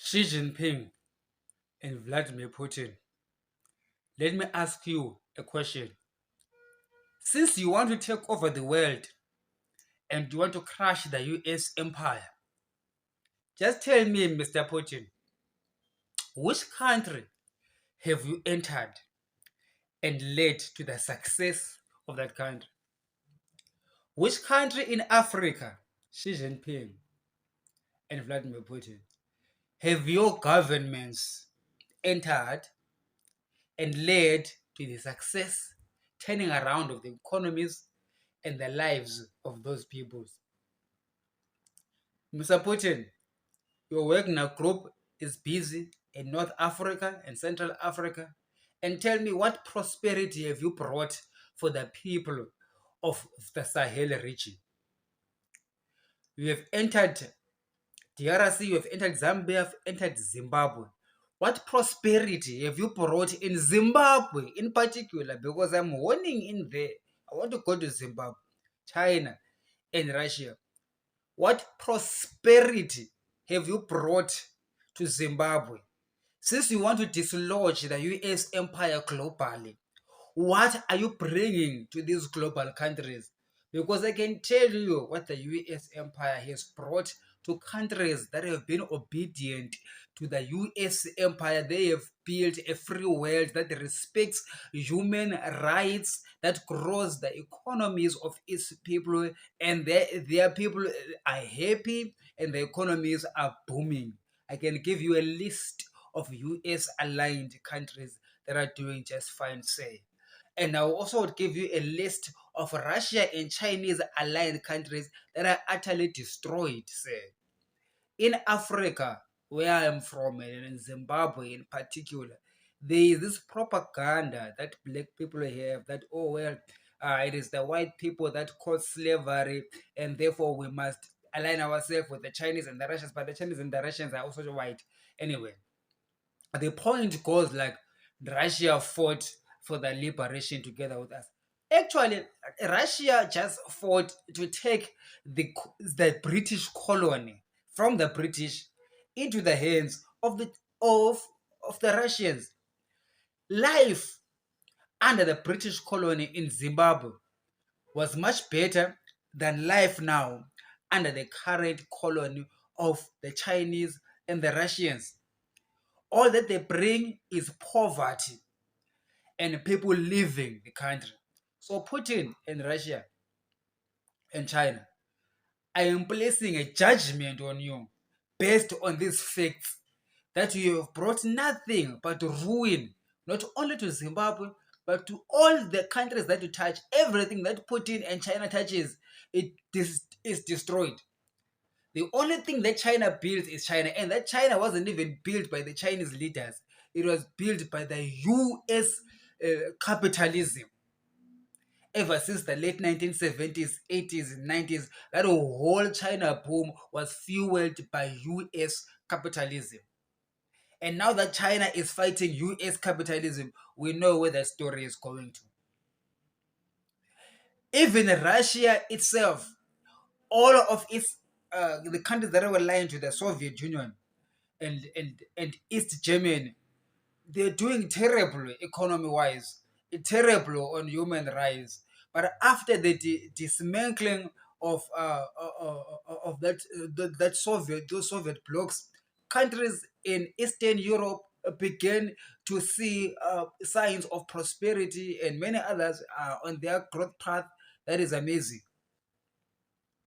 Xi Jinping and Vladimir Putin, let me ask you a question. Since you want to take over the world and you want to crush the US empire, just tell me, Mr. Putin, which country have you entered and led to the success of that country? Which country in Africa, Xi Jinping and Vladimir Putin, have your governments entered and led to the success, turning around of the economies and the lives of those peoples? Mr. Putin, your Wagner group is busy in North Africa and Central Africa. And tell me, what prosperity have you brought for the people of the Sahel region? You have entered DRC, you have entered Zambia, you have entered Zimbabwe. What prosperity have you brought in Zimbabwe in particular? Because I'm warning in there. I want to go to Zimbabwe, China, and Russia. What prosperity have you brought to Zimbabwe? Since you want to dislodge the US empire globally, what are you bringing to these global countries? Because I can tell you what the US empire has brought to countries that have been obedient to the US empire. They have built a free world that respects human rights, that grows the economies of its people, and their people are happy and the economies are booming. I can give you a list of US aligned countries that are doing just fine, say. And I will also give you a list of Russia and Chinese aligned countries that are utterly destroyed, say. In Africa, where I am from, and in Zimbabwe in particular, there is this propaganda that black people have that, oh, well, it is the white people that caused slavery, and therefore we must align ourselves with the Chinese and the Russians, but the Chinese and the Russians are also white. Anyway, the point goes like Russia fought for the liberation together with us. Actually, Russia just fought to take the British colony from the British into the hands of the Russians. Life under the British colony in Zimbabwe was much better than life now under the current colony of the Chinese and the Russians. All that they bring is poverty and people leaving the country. So Putin and Russia and China, I am placing a judgment on you based on these facts that you have brought nothing but ruin, not only to Zimbabwe, but to all the countries that you touch. Everything that Putin and China touches, it is destroyed. The only thing that China built is China, and that China wasn't even built by the Chinese leaders. It was built by the US capitalism. Ever since the late 1970s, 80s, and 90s, that whole China boom was fueled by US capitalism. And now that China is fighting US capitalism, we know where the story is going to. Even Russia itself, all of its the countries that were lying to the Soviet Union and East Germany, they're doing terrible economy-wise, terrible on human rights. But after the dismantling of those Soviet blocs, countries in Eastern Europe began to see signs of prosperity, and many others are on their growth path. That is amazing.